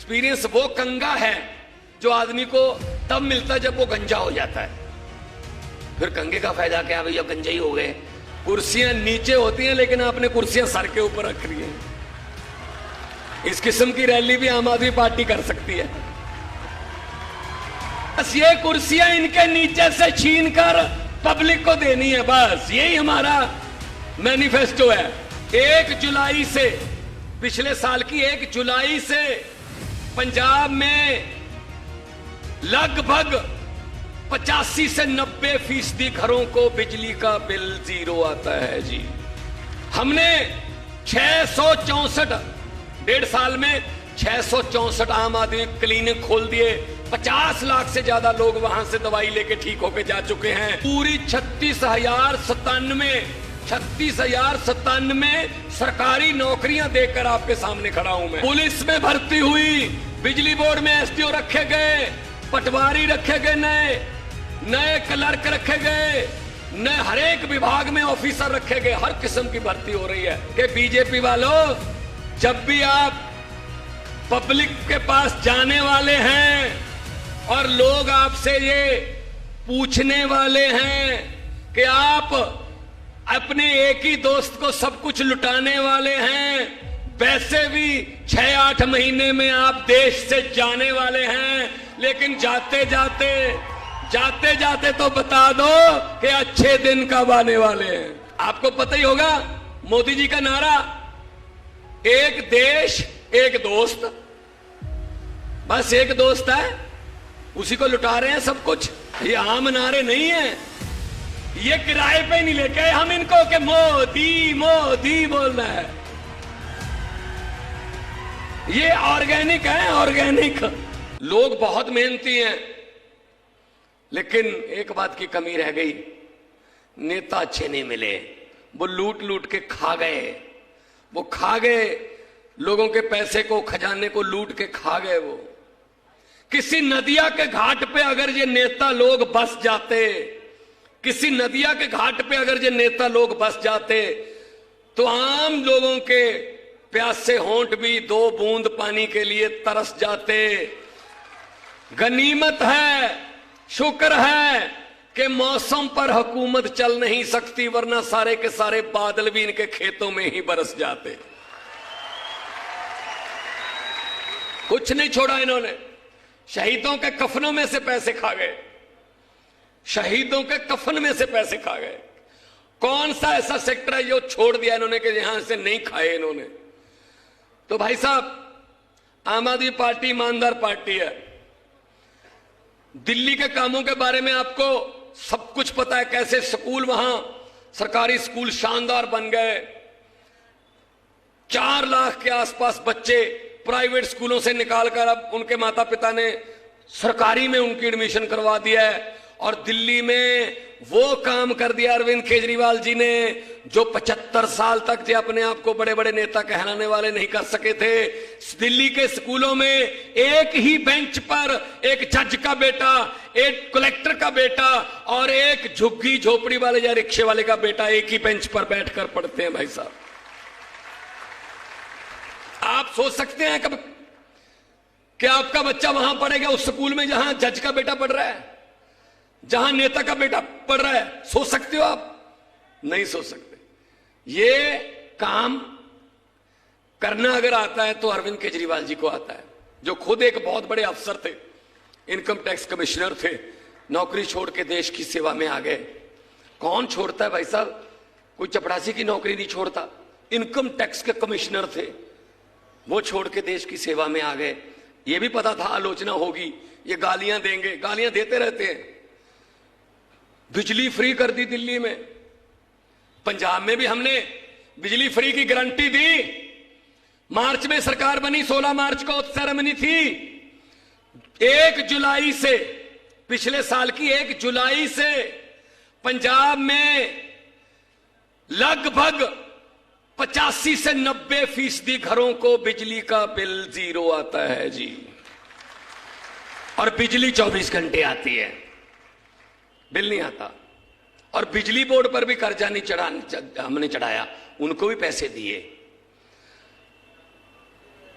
Experience वो कंगा है जो आदमी को तब मिलता है जब वो गंजा हो जाता है। फिर कंगे का फायदा क्या भैया, गंजे ही हो गए। कुर्सियां नीचे होती हैं लेकिन आपने कुर्सियां सर के ऊपर रख ली हैं। इस किस्म की रैली भी आम आदमी पार्टी कर सकती है। बस ये कुर्सियां इनके नीचे से छीन कर पब्लिक को देनी है, बस यही हमारा मैनिफेस्टो है। 1 जुलाई से, पिछले साल की 1 जुलाई से पंजाब में लगभग 85 से 90% घरों को बिजली का बिल 0 आता है जी। हमने 664 1.5 साल में 664 आम आदमी क्लिनिक खोल दिए। 50 लाख से ज्यादा लोग वहां से दवाई लेके ठीक होके जा चुके हैं। पूरी 36,097 सरकारी नौकरियां देकर आपके सामने खड़ा हूं मैं। पुलिस में भर्ती हुई, बिजली बोर्ड में एसडीओ रखे गए, पटवारी रखे गए, नए क्लर्क रखे गए, नए हर एक विभाग में ऑफिसर रखे गए। हर किस्म की भर्ती हो रही है। कि बीजेपी वालों, जब भी आप पब्लिक के पास जाने वाले हैं और लोग आपसे ये पूछने वाले हैं कि आप अपने एक ही दोस्त को सब कुछ लुटाने वाले हैं, वैसे भी 6-8 महीने में आप देश से जाने वाले हैं। लेकिन जाते जाते तो बता दो कि अच्छे दिन कब आने वाले हैं। आपको पता ही होगा मोदी जी का नारा, एक देश एक दोस्त। बस एक दोस्त है, उसी को लुटा रहे हैं सब कुछ। ये आम नारे नहीं है, ये किराए पे नहीं लेके आए हम इनको कि मोदी मोदी बोलना है। ये ऑर्गेनिक है, ऑर्गेनिक। लोग बहुत मेहनती हैं, लेकिन एक बात की कमी रह गई, नेता अच्छे नहीं मिले। वो लूट लूट के खा गए, वो खा गए लोगों के पैसे को, खजाने को लूट के खा गए। वो किसी नदिया के घाट पे अगर ये नेता लोग बस जाते, किसी नदिया के घाट पे अगर ये नेता लोग बस जाते, तो आम लोगों के प्यासे होंठ भी 2 बूंद पानी के लिए तरस जाते। गनीमत है, शुक्र है कि मौसम पर हुकूमत चल नहीं सकती, वरना सारे के सारे बादल भी इनके खेतों में ही बरस जाते। कुछ नहीं छोड़ा इन्होंने। शहीदों के कफनों में से पैसे खा गए, शहीदों के कफन में से पैसे खा गए। कौन सा ऐसा सेक्टर है जो छोड़ दिया इन्होंने कि यहां से नहीं खाए इन्होंने? तो भाई साहब, आम आदमी पार्टी ईमानदार पार्टी है। दिल्ली के कामों के बारे में आपको सब कुछ पता है, कैसे स्कूल वहां सरकारी स्कूल शानदार बन गए। 4 लाख के आसपास बच्चे प्राइवेट स्कूलों से निकालकर अब उनके माता पिता ने सरकारी में उनकी एडमिशन करवा दिया है। और दिल्ली में वो काम कर दिया अरविंद केजरीवाल जी ने जो 75 साल तक जो अपने आप को बड़े बड़े नेता कहलाने वाले नहीं कर सके थे। दिल्ली के स्कूलों में एक ही बेंच पर एक जज का बेटा, एक कलेक्टर का बेटा और एक झुग्गी झोपड़ी वाले या रिक्शे वाले का बेटा एक ही बेंच पर बैठकर पढ़ते हैं। भाई साहब, आप सोच सकते हैं कब कि आपका बच्चा वहां पढ़ेगा उस स्कूल में जहां जज का बेटा पढ़ रहा है, जहां नेता का बेटा पढ़ रहा है? सोच सकते हो आप? नहीं सोच सकते। ये काम करना अगर आता है तो अरविंद केजरीवाल जी को आता है, जो खुद एक बहुत बड़े अफसर थे, इनकम टैक्स कमिश्नर थे, नौकरी छोड़ के देश की सेवा में आ गए। कौन छोड़ता है भाई साहब? कोई चपरासी की नौकरी नहीं छोड़ता। इनकम टैक्स के कमिश्नर थे, वो छोड़ के देश की सेवा में आ गए। ये भी पता था आलोचना होगी, ये गालियां देंगे, गालियां देते रहते हैं। बिजली फ्री कर दी दिल्ली में, पंजाब में भी हमने बिजली फ्री की गारंटी दी। मार्च में सरकार बनी, 16 मार्च को सेरेमनी थी। 1 जुलाई से, पिछले साल की 1 जुलाई से पंजाब में लगभग 85 से 90% घरों को बिजली का बिल 0 आता है जी। और बिजली 24 घंटे आती है, बिल नहीं आता। और बिजली बोर्ड पर भी कर्जा नहीं हमने चढ़ाया, उनको भी पैसे दिए।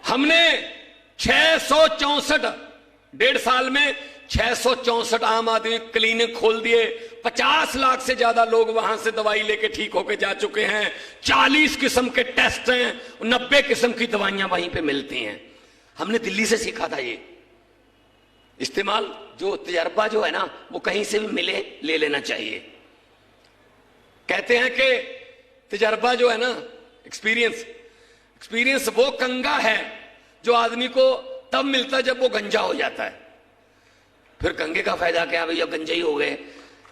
हमने 664 1.5 साल में 664 आम आदमी क्लिनिक खोल दिए। 50 लाख से ज्यादा लोग वहां से दवाई लेके ठीक होके जा चुके हैं। 40 किस्म के टेस्ट हैं, 90 किस्म की दवाइयां वहीं पे मिलती हैं। हमने दिल्ली से सीखा था ये इस्तेमाल। जो तजर्बा जो है ना, वो कहीं से भी मिले ले लेना चाहिए। कहते हैं कि तजर्बा जो है ना, एक्सपीरियंस वो कंगा है जो आदमी को तब मिलता है जब वो गंजा हो जाता है। फिर कंगे का फायदा क्या, भैया गंजे ही हो गए।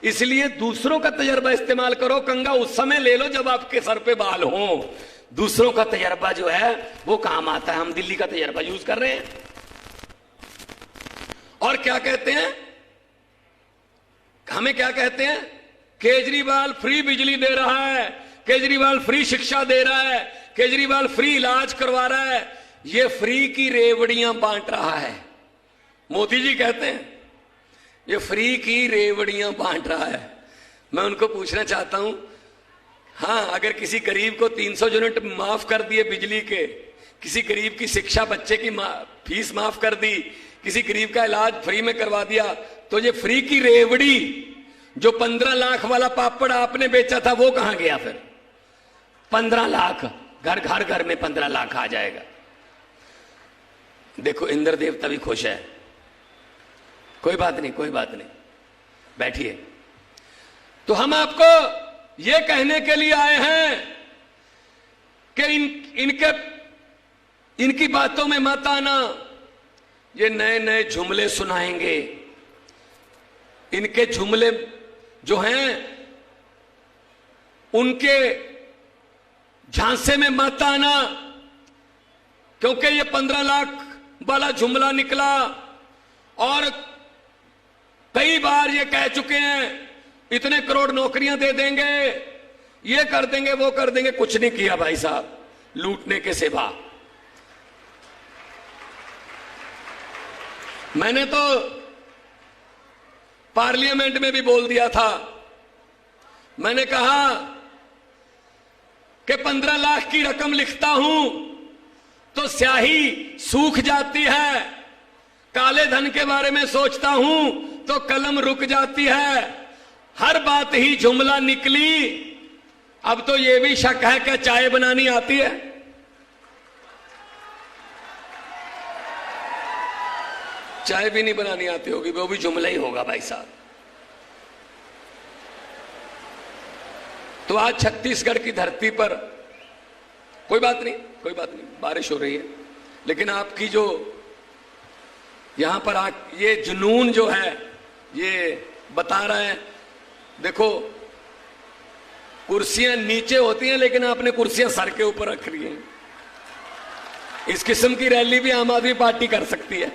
इसलिए दूसरों का तजर्बा इस्तेमाल करो। कंगा उस समय ले लो जब आपके सर पे बाल हो। दूसरों का तजर्बा जो है वो काम आता है। हम दिल्ली का तजर्बा यूज कर रहे हैं। और क्या कहते हैं, हमें क्या कहते हैं, केजरीवाल फ्री बिजली दे रहा है, केजरीवाल फ्री शिक्षा दे रहा है, केजरीवाल फ्री इलाज करवा रहा है। ये फ्री की रेवड़ियां बांट रहा है। मोदी जी कहते हैं ये फ्री की रेवड़ियां बांट रहा है। मैं उनको पूछना चाहता हूं, हां, अगर किसी गरीब को 300 यूनिट माफ कर दिए बिजली के, किसी गरीब की शिक्षा, बच्चे की फीस माफ कर दी, किसी गरीब का इलाज फ्री में करवा दिया, तो ये फ्री की रेवड़ी, जो 15 लाख वाला पापड़ आपने बेचा था, वो कहां गया? फिर 15 लाख, घर में 15 लाख आ जाएगा। देखो इंद्र देवता भी खुश है। कोई बात नहीं, बैठिए। तो हम आपको ये कहने के लिए आए हैं कि इनकी बातों में मत आना। ये नए नए जुमले सुनाएंगे। इनके जुमले जो हैं उनके झांसे में मत आना, क्योंकि ये 15 लाख वाला जुमला निकला और कई बार ये कह चुके हैं इतने करोड़ नौकरियां दे देंगे, ये कर देंगे, वो कर देंगे। कुछ नहीं किया भाई साहब, लूटने के सिवा। मैंने तो पार्लियामेंट में भी बोल दिया था। मैंने कहा कि 15 लाख की रकम लिखता हूं तो स्याही सूख जाती है, काले धन के बारे में सोचता हूं तो कलम रुक जाती है। हर बात ही जुमला निकली। अब तो यह भी शक है कि चाय बनानी आती है। चाय भी नहीं बनानी आती होगी, वो भी जुमला ही होगा भाई साहब। तो आज छत्तीसगढ़ की धरती पर कोई बात नहीं, बारिश हो रही है, लेकिन आपकी जो यहां पर ये जुनून जो है ये बता रहा है। देखो कुर्सियां नीचे होती हैं, लेकिन आपने कुर्सियां सर के ऊपर रख ली हैं। इस किस्म की रैली भी आम आदमी पार्टी कर सकती है।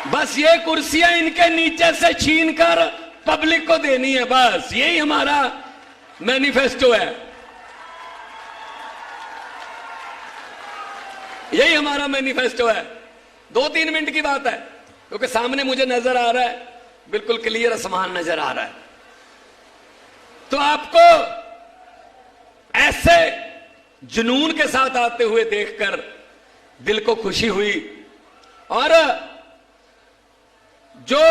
बस ये कुर्सियां इनके नीचे से छीनकर पब्लिक को देनी है, बस यही हमारा मैनिफेस्टो है। यही हमारा मैनिफेस्टो है। 2-3 मिनट की बात है, क्योंकि सामने मुझे नजर आ रहा है, बिल्कुल क्लियर आसमान नजर आ रहा है। तो आपको ऐसे जुनून के साथ आते हुए देखकर दिल को खुशी हुई। और जो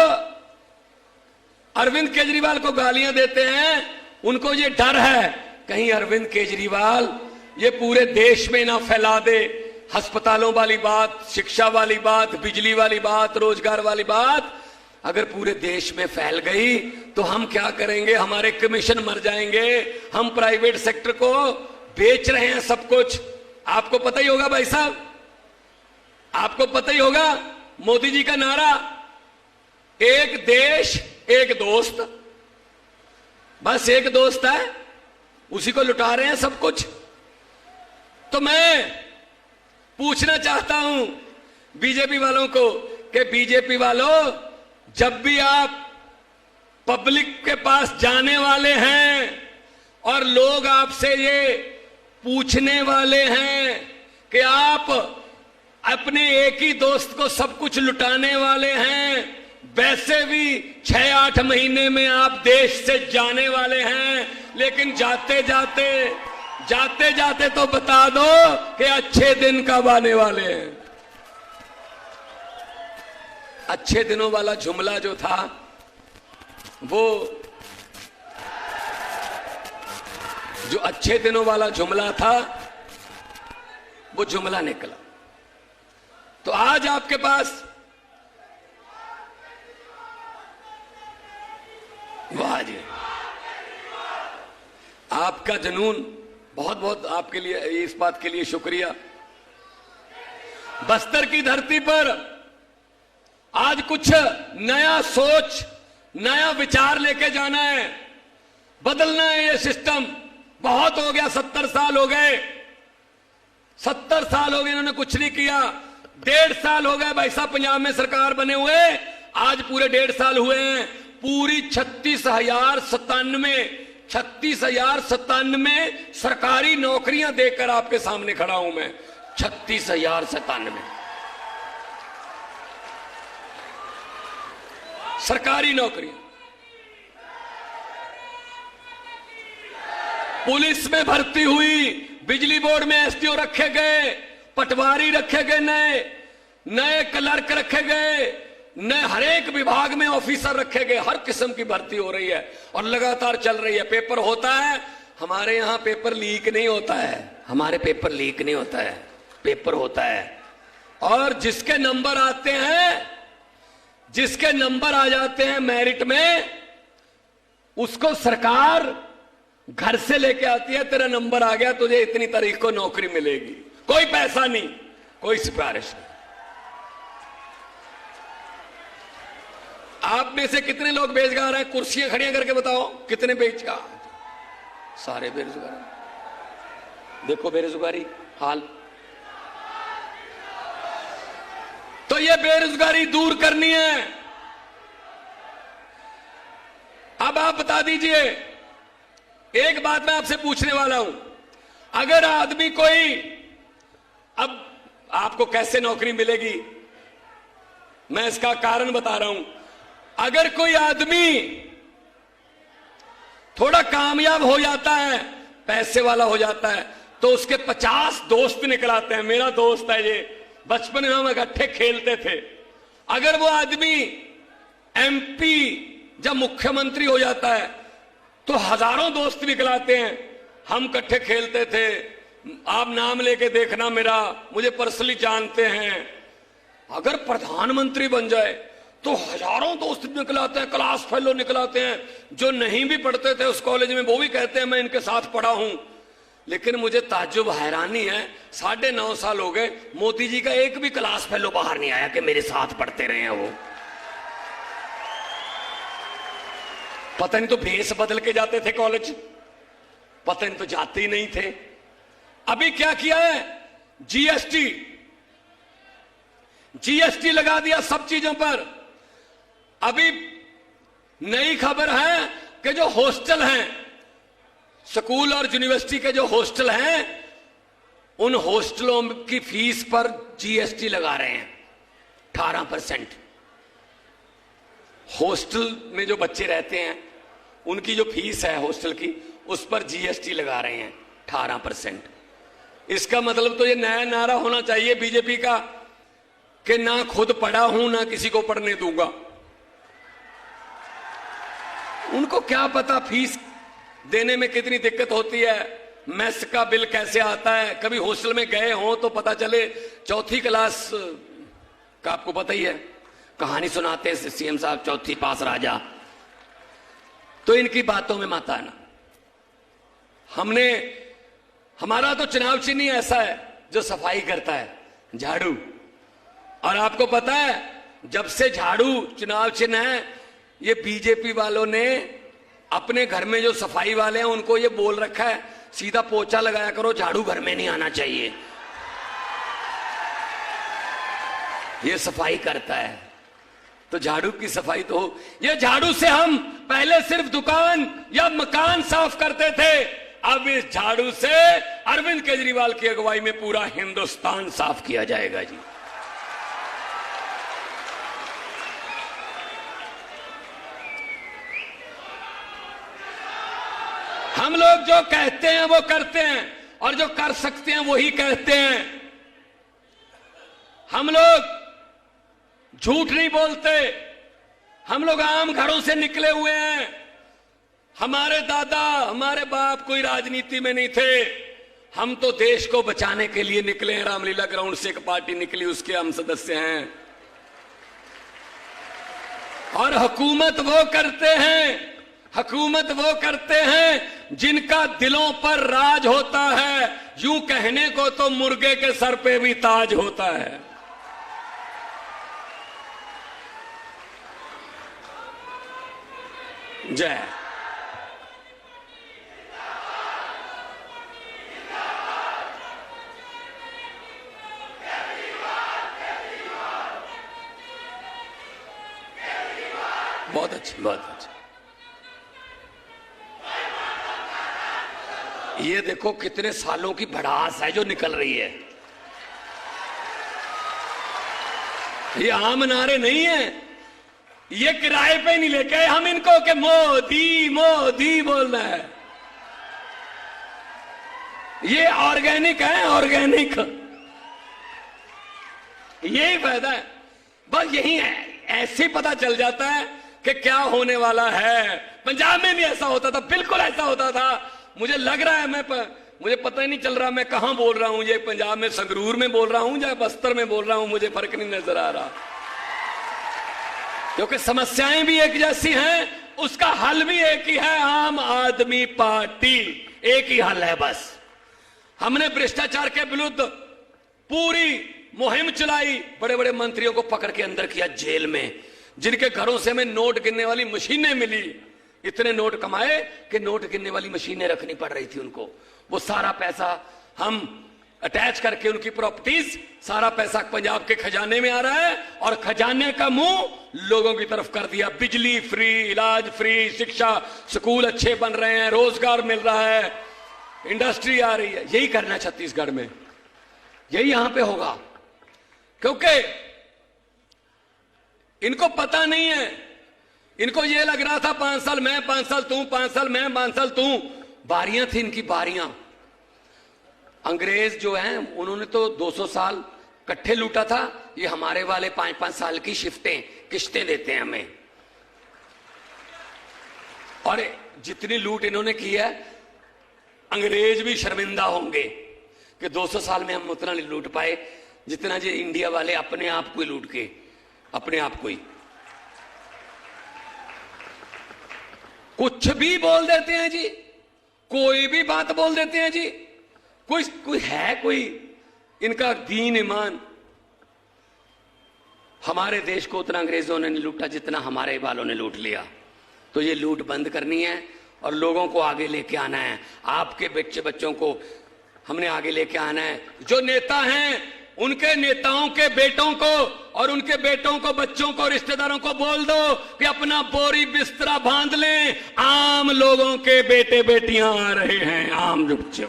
अरविंद केजरीवाल को गालियां देते हैं, उनको ये डर है कहीं अरविंद केजरीवाल ये पूरे देश में ना फैला दे। अस्पतालों वाली बात, शिक्षा वाली बात, बिजली वाली बात, रोजगार वाली बात अगर पूरे देश में फैल गई तो हम क्या करेंगे? हमारे कमीशन मर जाएंगे। हम प्राइवेट सेक्टर को बेच रहे हैं सब कुछ। आपको पता ही होगा भाई साहब, आपको पता ही होगा मोदी जी का नारा, एक देश एक दोस्त। बस एक दोस्त है, उसी को लुटा रहे हैं सब कुछ। तो मैं पूछना चाहता हूं बीजेपी वालों को कि बीजेपी वालों, जब भी आप पब्लिक के पास जाने वाले हैं और लोग आपसे ये पूछने वाले हैं कि आप अपने एक ही दोस्त को सब कुछ लुटाने वाले हैं, वैसे भी 6-8 महीने में आप देश से जाने वाले हैं, लेकिन जाते जाते जाते तो बता दो कि अच्छे दिन कब आने वाले हैं। अच्छे दिनों वाला जुमला जो था वो जो अच्छे दिनों वाला जुमला था वो जुमला निकला। तो आज आपके पास वाह जी, आपका जुनून, बहुत बहुत आपके लिए, इस बात के लिए शुक्रिया। बस्तर की धरती पर आज कुछ नया सोच, नया विचार लेके जाना है, बदलना है ये सिस्टम। बहुत हो गया, 70 साल हो गए, 70 साल हो गए इन्होंने कुछ नहीं किया। 1.5 साल हो गए भाई साहब पंजाब में सरकार बने हुए, आज पूरे 1.5 साल हुए हैं। पूरी 36,097 सरकारी नौकरियां देकर आपके सामने खड़ा हूं मैं। 36,097 सरकारी नौकरियां। पुलिस में भर्ती हुई, बिजली बोर्ड में एसडीओ रखे गए, पटवारी रखे गए, नए क्लर्क रखे गए, नए हर एक विभाग में ऑफिसर रखे गए। हर किस्म की भर्ती हो रही है और लगातार चल रही है। पेपर होता है, हमारे यहां पेपर लीक नहीं होता है, हमारे पेपर लीक नहीं होता है, पेपर होता है। और जिसके नंबर आते हैं, जिसके नंबर आ जाते हैं मेरिट में, उसको सरकार घर से लेके आती है, तेरा नंबर आ गया, तुझे इतनी तारीख को नौकरी मिलेगी। कोई पैसा नहीं, कोई सिफारिश नहीं। आप में से कितने लोग बेरोजगार हैं? कुर्सियां खड़ियां करके बताओ कितने बेरोजगार? सारे बेरोजगार। देखो बेरोजगारी हाल। तो ये बेरोजगारी दूर करनी है। अब आप बता दीजिए, एक बात मैं आपसे पूछने वाला हूं, अगर आदमी कोई, अब आपको कैसे नौकरी मिलेगी मैं इसका कारण बता रहा हूं। अगर कोई आदमी थोड़ा कामयाब हो जाता है, पैसे वाला हो जाता है, तो उसके 50 दोस्त निकल आते हैं। मेरा दोस्त है ये, बचपन में हम इकट्ठे खेलते थे। अगर वो आदमी एमपी जब मुख्यमंत्री हो जाता है तो हजारों दोस्त निकल आते हैं। हम इकट्ठे खेलते थे, आप नाम लेके देखना मेरा, मुझे पर्सनली जानते हैं। अगर प्रधानमंत्री बन जाए तो हजारों दोस्त निकल आते हैं, क्लास फेलो निकल आते हैं। जो नहीं भी पढ़ते थे उस कॉलेज में वो भी कहते हैं मैं इनके साथ पढ़ा हूं। लेकिन मुझे ताज्जुब, हैरानी है, 9.5 साल हो गए, मोदी जी का एक भी क्लास फेलो बाहर नहीं आया कि मेरे साथ पढ़ते रहे हैं वो। पता नहीं तो भेष बदल के जाते थे कॉलेज, पता नहीं तो जाते ही नहीं थे। अभी क्या किया है? जीएसटी लगा दिया सब चीजों पर। अभी नई खबर है कि जो हॉस्टल हैं, स्कूल और यूनिवर्सिटी के जो हॉस्टल हैं, उन हॉस्टलों की फीस पर जीएसटी लगा रहे हैं 18%। हॉस्टल में जो बच्चे रहते हैं उनकी जो फीस है हॉस्टल की, उस पर जीएसटी लगा रहे हैं 18%। इसका मतलब तो ये नया नारा होना चाहिए बीजेपी का कि ना खुद पढ़ा हूं ना किसी को पढ़ने दूंगा। उनको क्या पता फीस देने में कितनी दिक्कत होती है, मेस का बिल कैसे आता है। कभी हॉस्टल में गए हो तो पता चले। 4th क्लास का आपको पता ही है, कहानी सुनाते हैं सीएम साहब, 4th पास राजा। तो इनकी बातों में मत आना। हमारा तो चुनाव चिन्ह ऐसा है जो सफाई करता है, झाड़ू। और आपको पता है, जब से झाड़ू चुनाव चिन्ह है, ये बीजेपी वालों ने अपने घर में जो सफाई वाले हैं उनको ये बोल रखा है सीधा पोछा लगाया करो, झाड़ू घर में नहीं आना चाहिए। ये सफाई करता है, तो झाड़ू की सफाई तो हो। ये झाड़ू से हम पहले सिर्फ दुकान या मकान साफ करते थे, अब इस झाड़ू से अरविंद केजरीवाल की अगुवाई में पूरा हिंदुस्तान साफ किया जाएगा जी। हम लोग जो कहते हैं वो करते हैं। और जो कर सकते हैं वही कहते हैं। हम लोग झूठ नहीं बोलते, हम लोग आम घरों से निकले हुए हैं। हमारे दादा हमारे बाप कोई राजनीति में नहीं थे, हम तो देश को बचाने के लिए निकले हैं। रामलीला ग्राउंड से एक पार्टी निकली, उसके हम सदस्य हैं। और हुकूमत वो करते हैं जिनका दिलों पर राज होता है। यूं कहने को तो मुर्गे के सर पे भी ताज होता है। जय। बहुत अच्छी, बहुत अच्छी। ये देखो कितने सालों की भड़ास है जो निकल रही है। ये आम नारे नहीं है, ये किराए पे नहीं लेके आए हम इनको कि मोदी मोदी बोलना है। ये ऑर्गेनिक है, ऑर्गेनिक। यही फायदा है, बस यही है। ऐसे पता चल जाता है कि क्या होने वाला है। पंजाब में भी ऐसा होता था, बिल्कुल ऐसा होता था। मुझे लग रहा है मुझे पता ही नहीं चल रहा मैं कहां बोल रहा हूं। ये पंजाब में संगरूर में बोल रहा हूं या बस्तर में बोल रहा हूं, मुझे फर्क नहीं नजर आ रहा, क्योंकि समस्याएं भी एक जैसी हैं, उसका हल भी एक ही है। आम आदमी पार्टी एक ही हल है बस। हमने भ्रष्टाचार के विरुद्ध पूरी मुहिम चलाई, बड़े बड़े मंत्रियों को पकड़ के अंदर किया जेल में, जिनके घरों से हमें नोट गिनने वाली मशीनें मिली। इतने नोट कमाए कि नोट गिनने वाली मशीनें रखनी पड़ रही थी उनको। वो सारा पैसा हम अटैच करके उनकी प्रॉपर्टीज, सारा पैसा पंजाब के खजाने में आ रहा है और खजाने का मुंह लोगों की तरफ कर दिया। बिजली फ्री, इलाज फ्री, शिक्षा, स्कूल अच्छे बन रहे हैं, रोजगार मिल रहा है, इंडस्ट्री आ रही है। यही करना छत्तीसगढ़ में, यही यहां पे होगा। क्योंकि इनको पता नहीं है, इनको ये लग रहा था 5 साल मैं, 5 साल तू, 5 साल मैं, 5 साल तू। बारियां थी इनकी, बारियां। अंग्रेज जो हैं उन्होंने तो 200 साल इकट्ठे लूटा था, ये हमारे वाले 5-5 साल की किस्तें देते हैं हमें। और जितनी लूट इन्होंने की है, अंग्रेज भी शर्मिंदा होंगे कि 200 साल में हम उतना नहीं लूट पाए जितना जो इंडिया वाले अपने आप को लूट के, अपने आप को ही कुछ भी बोल देते हैं जी, कोई भी बात बोल देते हैं जी। कोई है कोई इनका दीन ईमान। हमारे देश को उतना अंग्रेजों ने नहीं लूटा जितना हमारे वालों ने लूट लिया। तो ये लूट बंद करनी है और लोगों को आगे लेके आना है। आपके बच्चों को हमने आगे लेके आना है। जो नेता हैं उनके नेताओं के बेटों को और उनके बेटों को, बच्चों को, रिश्तेदारों को बोल दो कि अपना बोरी बिस्तरा बांध लें, आम लोगों के बेटे बेटियां आ रहे हैं, आम बच्चे।